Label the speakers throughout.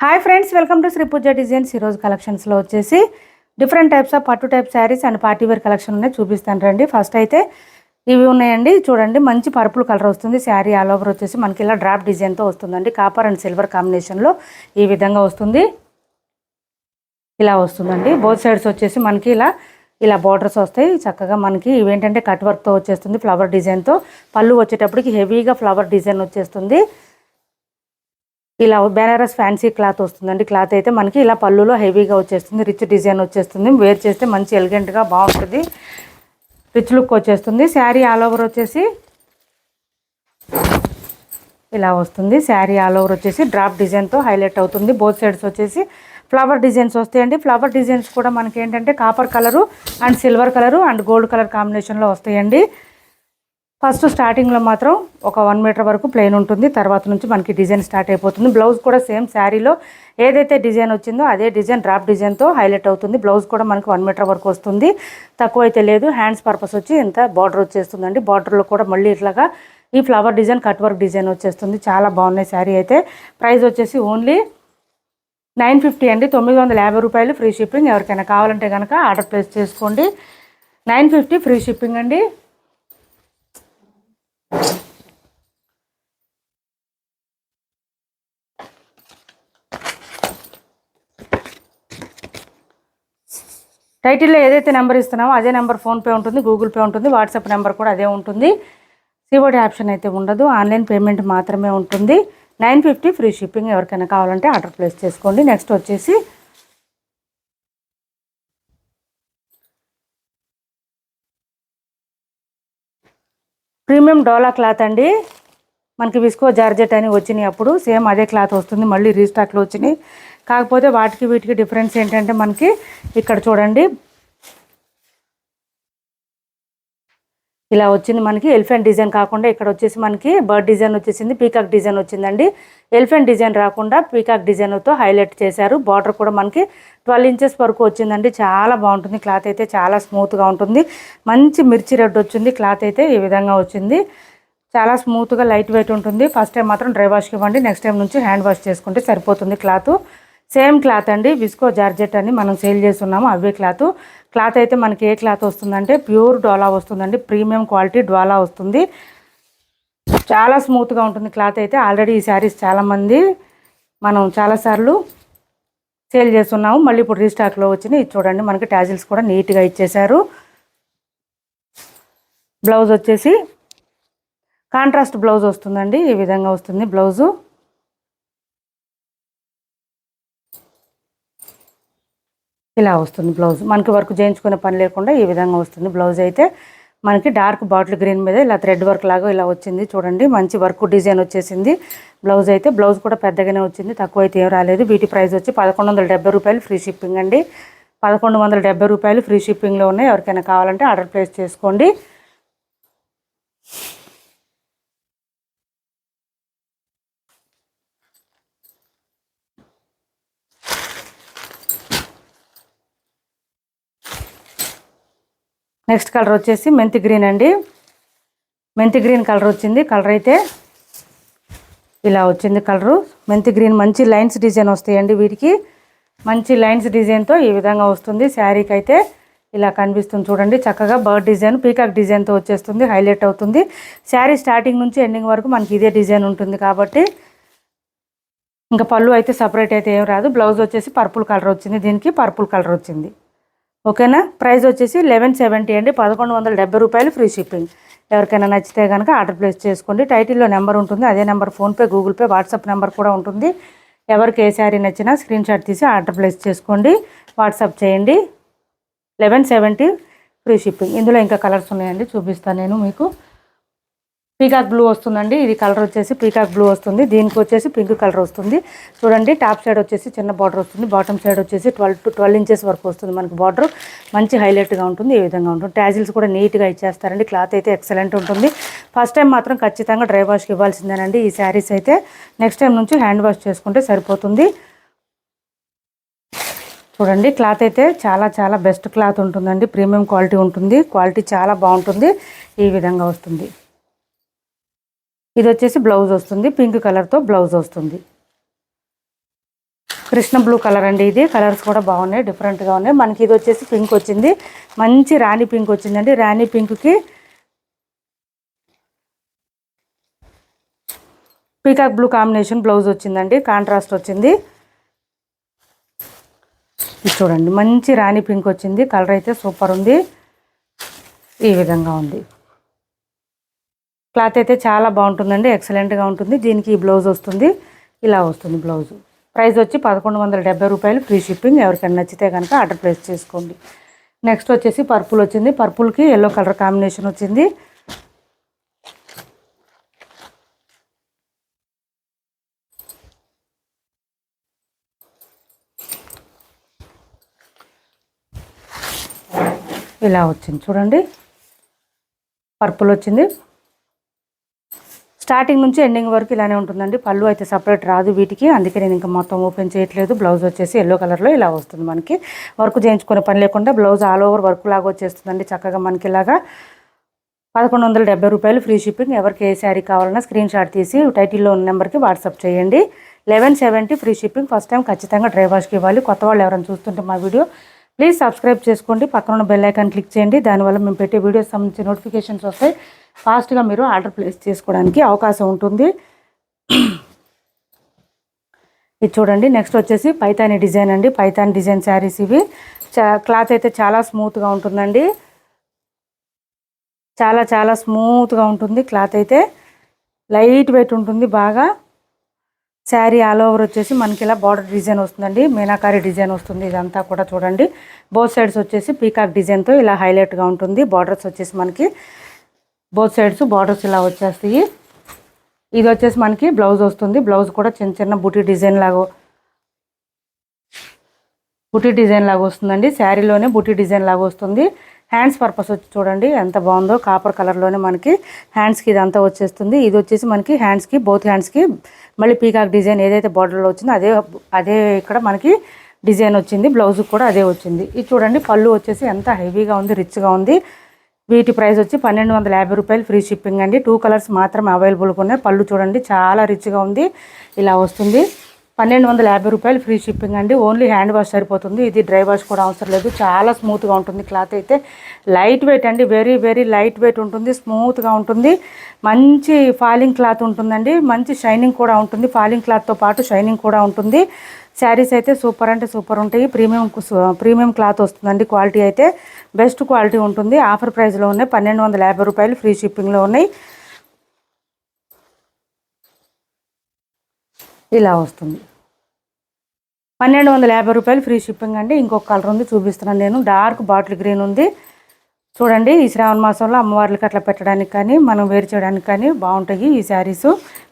Speaker 1: Hi friends, welcome to Sri Pooja designs. ఈరోజు కలెక్షన్స్లో వచ్చేసి డిఫరెంట్ టైప్స్ ఆఫ్ పట్టు type saris and party wear collection ఉన్నాయి, చూపిస్తాను రండి. ఫస్ట్ అయితే ఇవి ఉన్నాయండి, చూడండి. మంచి పర్పుల్ కలర్ వస్తుంది. శారీ ఆల్ ఓవర్ వచ్చేసి మనకి ఇలా డ్రాప్ డిజైన్తో వస్తుందండి. కాపర్ అండ్ సిల్వర్ కాంబినేషన్లో ఈ విధంగా వస్తుంది. ఇలా వస్తుందండి. బోత్ సైడ్స్ వచ్చేసి మనకి ఇలా బార్డర్స్ వస్తాయి. చక్కగా మనకి ఇవేంటంటే కట్ వర్క్తో వచ్చేస్తుంది, ఫ్లవర్ డిజైన్తో. పళ్ళు వచ్చేటప్పటికి హెవీగా ఫ్లవర్ డిజైన్ వచ్చేస్తుంది. ఇలా బెనారస్ ఫ్యాన్సీ క్లాత్ వస్తుందండి. క్లాత్ అయితే మనకి ఇలా పళ్ళులో హెవీగా వచ్చేస్తుంది, రిచ్ డిజైన్ వచ్చేస్తుంది. వేర్ చేస్తే మంచి ఎలిగెంట్గా బాగుంటుంది, రిచ్ లుక్ వచ్చేస్తుంది. శారీ ఆల్ ఓవర్ వచ్చేసి ఇలా వస్తుంది. శారీ ఆల్ ఓవర్ వచ్చేసి డ్రాప్ డిజైన్తో హైలైట్ అవుతుంది. బోత్ సైడ్స్ వచ్చేసి ఫ్లవర్ డిజైన్స్ వస్తాయండి. ఫ్లవర్ డిజైన్స్ కూడా మనకి ఏంటంటే copper colour and silver colour and gold colour కాంబినేషన్లో వస్తాయండి. ఫస్ట్ స్టార్టింగ్లో మాత్రం ఒక 1 మీటర్ వరకు ప్లెయిన్ ఉంటుంది. తర్వాత నుంచి మనకి డిజైన్ స్టార్ట్ అయిపోతుంది. బ్లౌజ్ కూడా సేమ్ శారీలో ఏదైతే డిజైన్ వచ్చిందో అదే డిజైన్ డ్రాప్ డిజైన్తో హైలైట్ అవుతుంది. బ్లౌజ్ కూడా మనకి 1 మీటర్ వరకు వస్తుంది, తక్కువ అయితే లేదు. హ్యాండ్స్ పర్పస్ వచ్చి ఇంత బార్డర్ వచ్చేస్తుందండి. బార్డర్లో కూడా మళ్ళీ ఇట్లాగా ఈ flower design cut work design వచ్చేస్తుంది. చాలా బాగున్నాయి శారీ అయితే. ప్రైస్ వచ్చేసి ఓన్లీ 950 అండి, 950 రూపాయలు ఫ్రీ షిప్పింగ్. ఎవరికైనా కావాలంటే కనుక ఆర్డర్ ప్లేస్ చేసుకోండి. 950 ఫ్రీ షిప్పింగ్ అండి. టైటిల్లో ఏదైతే నెంబర్ ఇస్తున్నామో అదే నెంబర్ ఫోన్పే ఉంటుంది, గూగుల్ పే ఉంటుంది, వాట్సాప్ నెంబర్ కూడా అదే ఉంటుంది. సిఓడి ఆప్షన్ అయితే ఉండదు, ఆన్లైన్ పేమెంట్ మాత్రమే ఉంటుంది. 950 ఫ్రీ షిప్పింగ్. ఎవరికైనా కావాలంటే ఆర్డర్ ప్లేస్ చేసుకోండి. నెక్స్ట్ వచ్చేసి ప్రీమియం డోలా క్లాత్ అండి. మనకి విస్కో జార్జెట్ అని వచ్చినాయి, అప్పుడు సేమ్ అదే క్లాత్ వస్తుంది. మళ్ళీ రీస్టాక్లో వచ్చినాయి. కాకపోతే వాటికి వీటికి డిఫరెన్స్ ఏంటంటే మనకి ఇక్కడ చూడండి ఇలా వచ్చింది. మనకి ఎలిఫెంట్ డిజైన్ కాకుండా ఇక్కడ వచ్చేసి మనకి బర్డ్ డిజైన్ వచ్చేసింది, పీకాక్ డిజైన్ వచ్చిందండి. ఎలిఫెంట్ డిజైన్ రాకుండా పీకాక్ డిజైన్తో హైలైట్ చేశారు. బార్డర్ కూడా మనకి 12 ఇంచెస్ వరకు వచ్చిందండి. చాలా బాగుంటుంది. క్లాత్ అయితే చాలా స్మూత్గా ఉంటుంది. మంచి మిర్చి రెడ్ వచ్చింది. క్లాత్ అయితే ఈ విధంగా వచ్చింది. చాలా స్మూత్గా లైట్ వెయిట్ ఉంటుంది. ఫస్ట్ టైం మాత్రం డ్రై వాష్కి ఇవ్వండి, నెక్స్ట్ టైం నుంచి హ్యాండ్ వాష్ చేసుకుంటే సరిపోతుంది. క్లాత్ సేమ్ క్లాత్ అండి, విస్కో జార్జెట్ అని మనం సేల్ చేస్తున్నాము అవే క్లాత్. క్లాత్ అయితే మనకి ఏ క్లాత్ వస్తుందంటే ప్యూర్ డోలా వస్తుందండి, ప్రీమియం క్వాలిటీ డోలా వస్తుంది. చాలా స్మూత్గా ఉంటుంది క్లాత్ అయితే. ఆల్రెడీ ఈ శారీస్ చాలామంది మనం చాలాసార్లు సేల్ చేస్తున్నాము, మళ్ళీ ఇప్పుడు రీస్టాక్లో వచ్చినాయి. ఇది చూడండి, మనకి టాజిల్స్ కూడా నీట్గా ఇచ్చేశారు. బ్లౌజ్ వచ్చేసి కాంట్రాస్ట్ బ్లౌజ్ వస్తుందండి. ఈ విధంగా వస్తుంది బ్లౌజు. ఇలా వస్తుంది బ్లౌజ్. మనకి వర్క్ చేయించుకునే పని లేకుండా ఈ విధంగా వస్తుంది బ్లౌజ్ అయితే. మనకి డార్క్ బాటిల్ గ్రీన్ మీద ఇలా థ్రెడ్ వర్క్ లాగా ఇలా వచ్చింది. చూడండి, మంచి వర్క్ డిజైన్ వచ్చేసింది బ్లౌజ్ అయితే. బ్లౌజ్ కూడా పెద్దగానే వచ్చింది, తక్కువ అయితే ఏం రాలేదు. వీటి ప్రైస్ వచ్చి 1170 రూపాయలు ఫ్రీ షిప్పింగ్ అండి. 1170 రూపాయలు ఫ్రీ షిప్పింగ్లో ఉన్నాయి. ఎవరికైనా కావాలంటే ఆర్డర్ ప్లేస్ చేసుకోండి. నెక్స్ట్ కలర్ వచ్చేసి మెంతి గ్రీన్ అండి. మెంతి గ్రీన్ కలర్ వచ్చింది. కలర్ అయితే ఇలా వచ్చింది కలరు. మెంతి గ్రీన్ మంచి లైన్స్ డిజైన్ వస్తాయండి. వీటికి మంచి లైన్స్ డిజైన్తో ఈ విధంగా వస్తుంది. శారీకి అయితే ఇలా కనిపిస్తుంది చూడండి. చక్కగా బర్డ్ డిజైన్ పీకాక్ డిజైన్తో వచ్చేస్తుంది, హైలైట్ అవుతుంది. శారీ స్టార్టింగ్ నుంచి ఎండింగ్ వరకు మనకి ఇదే డిజైన్ ఉంటుంది కాబట్టి ఇంకా పళ్ళు అయితే సపరేట్ అయితే ఏం రాదు. బ్లౌజ్ వచ్చేసి పర్పుల్ కలర్ వచ్చింది, దీనికి పర్పుల్ కలర్ వచ్చింది. ఓకేనా. ప్రైస్ వచ్చేసి 1170 అండి, 1170 రూపాయలు ఫ్రీ షిప్పింగ్. ఎవరికైనా నచ్చితే కనుక ఆర్డర్ ప్లేస్ చేసుకోండి. టైటిల్లో నెంబర్ ఉంటుంది, అదే number PhonePe, Google pay, WhatsApp number కూడా ఉంటుంది. ఎవరికి ఏ శారీ నచ్చినా స్క్రీన్ షాట్ తీసి ఆర్డర్ ప్లేస్ చేసుకోండి, వాట్సాప్ చేయండి. 1170 ఫ్రీ షిప్పింగ్. ఇందులో ఇంకా కలర్స్ ఉన్నాయండి, చూపిస్తాను నేను మీకు. పీకాక్ బ్లూ వస్తుందండి. ఇది కలర్ వచ్చేసి పీకాక్ బ్లూ వస్తుంది. దీనికి వచ్చేసి పింక్ కలర్ వస్తుంది. చూడండి, టాప్ సైడ్ వచ్చేసి చిన్న బార్డర్ వస్తుంది, బాటమ్ సైడ్ వచ్చేసి 12 ఇంచెస్ వరకు వస్తుంది మనకి బార్డర్. మంచి హైలైట్గా ఉంటుంది, ఈ విధంగా ఉంటుంది. టాజిల్స్ కూడా నీట్గా ఇచ్చేస్తారండి. క్లాత్ అయితే ఎక్సలెంట్ ఉంటుంది. ఫస్ట్ టైం మాత్రం ఖచ్చితంగా డ్రై వాష్కి ఇవ్వాల్సిందేనండి ఈ శారీస్ అయితే. నెక్స్ట్ టైం నుంచి హ్యాండ్ వాష్ చేసుకుంటే సరిపోతుంది. చూడండి, క్లాత్ అయితే చాలా చాలా బెస్ట్ క్లాత్ ఉంటుందండి, ప్రీమియం క్వాలిటీ ఉంటుంది. క్వాలిటీ చాలా బాగుంటుంది. ఈ విధంగా వస్తుంది. ఇది వచ్చేసి బ్లౌజ్ వస్తుంది, పింక్ కలర్తో బ్లౌజ్ వస్తుంది. కృష్ణ బ్లూ కలర్ అండి. ఇది కలర్స్ కూడా బాగున్నాయి, డిఫరెంట్గా ఉన్నాయి. మనకి ఇది వచ్చేసి పింక్ వచ్చింది, మంచి రాణి పింక్ వచ్చిందండి. రాణి పింక్కి పీకాక్ బ్లూ కాంబినేషన్ బ్లౌజ్ వచ్చిందండి, కాంట్రాస్ట్ వచ్చింది. ఇది చూడండి, మంచి రాణి పింక్ వచ్చింది. కలర్ అయితే సూపర్ ఉంది. ఈ విధంగా ఉంది. క్లాత్ అయితే చాలా బాగుంటుందండి, ఎక్సలెంట్గా ఉంటుంది. దీనికి ఈ బ్లౌజ్ వస్తుంది, ఇలా వస్తుంది బ్లౌజ్. ప్రైస్ వచ్చి 1170 రూపాయలు, ఫ్రీ షిప్పింగ్. ఎవరికైనా నచ్చితే కనుక ఆర్డర్ ప్లేస్ చేసుకోండి. నెక్స్ట్ వచ్చేసి పర్పుల్ వచ్చింది. పర్పుల్కి ఎల్లో కలర్ కాంబినేషన్ వచ్చింది. ఇలా వచ్చింది చూడండి, పర్పుల్ వచ్చింది. స్టార్టింగ్ నుంచి ఎండింగ్ వరకు ఇలానే ఉంటుందండి. పళ్ళు అయితే సపరేట్ రాదు వీటికి, అందుకే నేను ఇంకా మొత్తం ఓపెన్ చేయట్లేదు. బ్లౌజ్ వచ్చేసి ఎల్లో కలర్లో ఇలా వస్తుంది. మనకి వర్క్ చేయించుకునే పని లేకుండా బ్లౌజ్ ఆల్ ఓవర్ వర్క్ లాగా వచ్చేస్తుందండి చక్కగా. మనకి ఇలాగా 1170 రూపాయలు, ఫ్రీ షిప్పింగ్. ఎవరికి ఏ శారీ కావాలన్నా స్క్రీన్ షాట్ తీసి టైటిల్లో ఉన్న నెంబర్కి వాట్సాప్ చేయండి. 1170 ఫ్రీ షిప్పింగ్. ఫస్ట్ టైం ఖచ్చితంగా డ్రై వాష్కి ఇవ్వాలి. కొత్త వాళ్ళు ఎవరైనా చూస్తుంటే మా వీడియో ప్లీజ్ సబ్స్క్రైబ్ చేసుకోండి, పక్కన ఉన్న బెల్ ఐకాన్ క్లిక్ చేయండి. దానివల్ల మేము పెట్టే వీడియోస్ సంబంధించి నోటిఫికేషన్స్ వస్తాయి. ఫాస్ట్గా మీరు ఆర్డర్ ప్లేస్ చేసుకోవడానికి అవకాశం ఉంటుంది. ఇది చూడండి, నెక్స్ట్ వచ్చేసి పైతాని డిజైన్ అండి. పైతాని డిజైన్ శారీస్ ఇవి. క్లాత్ అయితే చాలా స్మూత్గా ఉంటుందండి, చాలా చాలా స్మూత్గా ఉంటుంది. క్లాత్ అయితే లైట్ వెయిట్ ఉంటుంది బాగా. శారీ ఆల్ ఓవర్ వచ్చేసి మనకి ఇలా బార్డర్ డిజైన్ వస్తుందండి, మీనాకారి డిజైన్ వస్తుంది. ఇదంతా కూడా చూడండి, బోత్ సైడ్స్ వచ్చేసి పీకాక్ డిజైన్తో ఇలా హైలైట్గా ఉంటుంది. బార్డర్స్ వచ్చేసి మనకి బోత్ సైడ్స్ బార్డర్స్ ఇలా వచ్చేస్తాయి. ఇది వచ్చేసి మనకి బ్లౌజ్ వస్తుంది. బ్లౌజ్ కూడా చిన్న చిన్న బుటీ డిజైన్ లాగా వస్తుందండి. శారీలోనే బుటీ డిజైన్ లాగా వస్తుంది. హ్యాండ్స్ పర్పస్ వచ్చి చూడండి ఎంత బాగుందో, కాపర్ కలర్లోనే మనకి హ్యాండ్స్కి ఇదంతా వచ్చేస్తుంది. ఇది వచ్చేసి మనకి హ్యాండ్స్కి, బోత్ హ్యాండ్స్కి మళ్ళీ పీకాక్ డిజైన్ ఏదైతే బార్డర్లో వచ్చిందో అదే ఇక్కడ మనకి డిజైన్ వచ్చింది. బ్లౌజ్ కూడా అదే వచ్చింది. ఇది చూడండి, పళ్ళు వచ్చేసి ఎంత హెవీగా ఉంది, రిచ్గా ఉంది. వీటి ప్రైస్ వచ్చి 1250 రూపాయలు, ఫ్రీ షిప్పింగ్ అండి. 2 కలర్స్ మాత్రం అవైలబుల్గా ఉన్నాయి. పళ్ళు చూడండి చాలా రిచ్గా ఉంది, ఇలా వస్తుంది. 1250 రూపాయలు, ఫ్రీ షిప్పింగ్ అండి. ఓన్లీ హ్యాండ్ వాష్ సరిపోతుంది. ఇది డ్రై వాష్ కూడా అవసరం లేదు. చాలా స్మూత్గా ఉంటుంది. క్లాత్ అయితే లైట్ వెయిట్ అండి, వెరీ వెరీ లైట్ వెయిట్ ఉంటుంది, స్మూత్గా ఉంటుంది. మంచి ఫాలింగ్ క్లాత్ ఉంటుందండి, మంచి షైనింగ్ కూడా ఉంటుంది. ఫాలింగ్ క్లాత్తో పాటు షైనింగ్ కూడా ఉంటుంది. శారీస్ అయితే సూపర్ అంటే సూపర్ ఉంటాయి. ప్రీమియం క్లాత్ వస్తుందండి. క్వాలిటీ అయితే బెస్ట్ క్వాలిటీ ఉంటుంది. ఆఫర్ ప్రైస్లో ఉన్నాయి. 1250 రూపాయలు, ఫ్రీ షిప్పింగ్లో ఉన్నాయి. ఇలా వస్తుంది. 1250 రూపాయలు, ఫ్రీ షిప్పింగ్ అండి. ఇంకొక కలర్ ఉంది, చూపిస్తున్నాను నేను. డార్క్ బాటిల్ గ్రీన్ ఉంది చూడండి. ఈ శ్రావణ మాసంలో అమ్మవార్లకి అట్లా పెట్టడానికి కానీ మనం వేర్ చేయడానికి కానీ బాగుంటాయి ఈ శారీస్.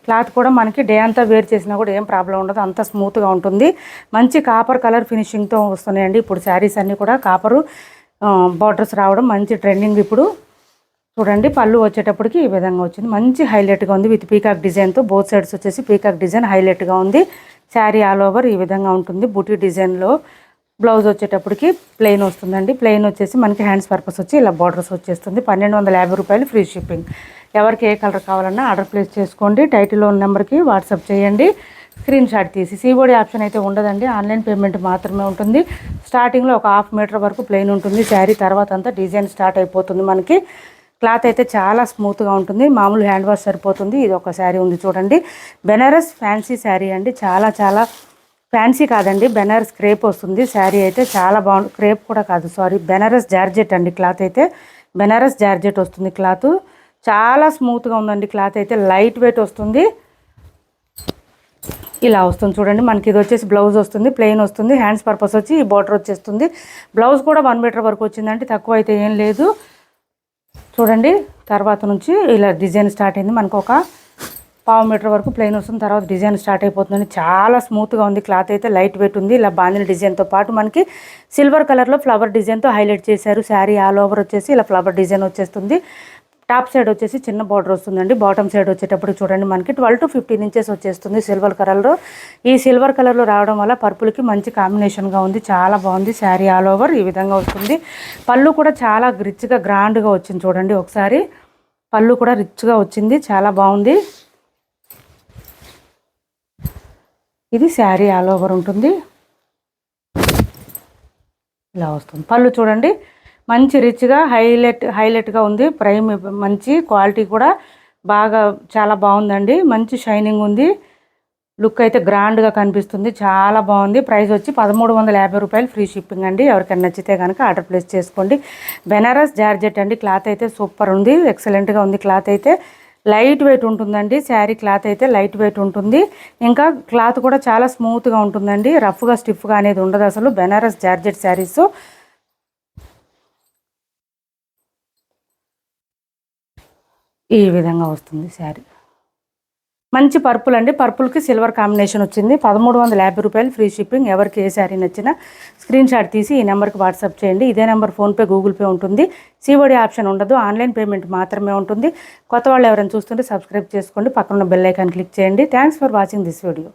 Speaker 1: క్లాత్ కూడా మనకి డే అంతా వేర్ చేసినా కూడా ఏం ప్రాబ్లం ఉండదు, అంత స్మూత్గా ఉంటుంది. మంచి కాపర్ కలర్ ఫినిషింగ్తో వస్తున్నాయండి ఇప్పుడు శారీస్ అన్నీ కూడా. కాపరు బార్డర్స్ రావడం మంచి ట్రెండింగ్ ఇప్పుడు. చూడండి, పళ్ళు వచ్చేటప్పటికి ఈ విధంగా వచ్చింది. మంచి హైలైట్గా ఉంది విత్ పీకాక్ డిజైన్తో. బోత్ సైడ్స్ వచ్చేసి పీకాక్ డిజైన్ హైలైట్గా ఉంది. శారీ ఆల్ ఓవర్ ఈ విధంగా ఉంటుంది. బూటీ డిజైన్లో బ్లౌజ్ వచ్చేటప్పటికి ప్లెయిన్ వస్తుందండి. ప్లెయిన్ వచ్చేసి మనకి హ్యాండ్స్ పర్పస్ వచ్చి ఇలా బార్డర్స్ వచ్చేస్తుంది. 1250 రూపాయలు, ఫ్రీ షిప్పింగ్. ఎవరికి ఏ కలర్ కావాలన్నా ఆర్డర్ ప్లేస్ చేసుకోండి. టైటిల్లో ఉన్న నెంబర్కి వాట్సాప్ చేయండి. స్క్రీన్ షాట్ తీసి. సిఓడి ఆప్షన్ అయితే ఉండదండి, ఆన్లైన్ పేమెంట్ మాత్రమే ఉంటుంది. స్టార్టింగ్లో ఒక 1/2 మీటర్ వరకు ప్లెయిన్ ఉంటుంది శారీ, తర్వాత అంతా డిజైన్ స్టార్ట్ అయిపోతుంది మనకి. క్లాత్ అయితే చాలా స్మూత్గా ఉంటుంది. మామూలు హ్యాండ్ వాష్ సరిపోతుంది. ఇది ఒక శారీ ఉంది చూడండి, బెనారస్ ఫ్యాన్సీ శారీ అండి. చాలా చాలా ఫ్యాన్సీ కాదండి, బెనారస్ క్రేప్ వస్తుంది శారీ అయితే. చాలా బాగుంది. క్రేప్ కూడా కాదు, సారీ, బెనారస్ జార్జెట్ అండి. క్లాత్ అయితే బెనారస్ జార్జెట్ వస్తుంది. క్లాత్ చాలా స్మూత్గా ఉందండి. క్లాత్ అయితే లైట్ వెయిట్ వస్తుంది. ఇలా వస్తుంది చూడండి. మనకి ఇది వచ్చేసి బ్లౌజ్ వస్తుంది, ప్లెయిన్ వస్తుంది. హ్యాండ్స్ పర్పస్ వచ్చి ఈ బార్డర్ వచ్చేస్తుంది. బ్లౌజ్ కూడా 1 మీటర్ వరకు వచ్చిందంటే, తక్కువ అయితే ఏం లేదు. చూడండి, తర్వాత నుంచి ఇలా డిజైన్ స్టార్ట్ అయింది. మనకు ఒక 1/2 మీటర్ వరకు ప్లెయిన్ వస్తుంది, తర్వాత డిజైన్ స్టార్ట్ అయిపోతుందండి. చాలా స్మూత్గా ఉంది. క్లాత్ అయితే లైట్ వెయిట్ ఉంది. ఇలా బాందిన డిజైన్తో పాటు మనకి సిల్వర్ కలర్లో ఫ్లవర్ డిజైన్తో హైలైట్ చేశారు. శారీ ఆల్ ఓవర్ వచ్చేసి ఇలా ఫ్లవర్ డిజైన్ వచ్చేస్తుంది. టాప్ సైడ్ వచ్చేసి చిన్న బార్డర్ వస్తుందండి. బాటమ్ సైడ్ వచ్చేటప్పుడు చూడండి మనకి 12 to 15 ఇంచెస్ వచ్చేస్తుంది సిల్వర్ కలర్లో. ఈ సిల్వర్ కలర్లో రావడం వల్ల పర్పుల్కి మంచి కాంబినేషన్గా ఉంది. చాలా బాగుంది. శారీ ఆల్ ఓవర్ ఈ విధంగా వస్తుంది. పళ్ళు కూడా చాలా రిచ్గా గ్రాండ్గా వచ్చింది చూడండి. ఒకసారి పళ్ళు కూడా రిచ్గా వచ్చింది, చాలా బాగుంది. ఇది శారీ ఆల్ ఓవర్ ఉంటుంది, ఇలా వస్తుంది. పళ్ళు చూడండి మంచి రిచ్గా హైలైట్గా ఉంది. ప్రైమ్ మంచి క్వాలిటీ కూడా బాగా చాలా బాగుందండి. మంచి షైనింగ్ ఉంది. లుక్ అయితే గ్రాండ్గా కనిపిస్తుంది, చాలా బాగుంది. ప్రైస్ వచ్చి 1350 రూపాయలు, ఫ్రీ షిప్పింగ్ అండి. ఎవరికైనా నచ్చితే కనుక ఆర్డర్ ప్లేస్ చేసుకోండి. బెనారస్ జార్జెట్ అండి. క్లాత్ అయితే సూపర్ ఉంది, ఎక్సలెంట్గా ఉంది. క్లాత్ అయితే లైట్ వెయిట్ ఉంటుందండి. శారీ క్లాత్ అయితే లైట్ వెయిట్ ఉంటుంది. ఇంకా క్లాత్ కూడా చాలా స్మూత్గా ఉంటుందండి. రఫ్గా స్టిఫ్గా అనేది ఉండదు అసలు. బెనారస్ జార్జెట్ శారీస్ ఈ విధంగా వస్తుంది శారీ. మంచి పర్పుల్ అండి. పర్పుల్కి సిల్వర్ కాంబినేషన్ వచ్చింది. 1350 రూపాయలు, ఫ్రీ షిప్పింగ్. ఎవరికి ఏ శారీ నచ్చినా స్క్రీన్ షాట్ తీసి ఈ నెంబర్కి వాట్సాప్ చేయండి. ఇదే నెంబర్ ఫోన్పే, గూగుల్ పే ఉంటుంది. సిఓడి ఆప్షన్ ఉండదు, ఆన్లైన్ పేమెంట్ మాత్రమే ఉంటుంది. కొత్త వాళ్ళు ఎవరైనా చూస్తుంటే సబ్స్క్రైబ్ చేసుకోండి, పక్కన బెల్ ఐకాన్ క్లిక్ చేయండి. Thanks for watching this video.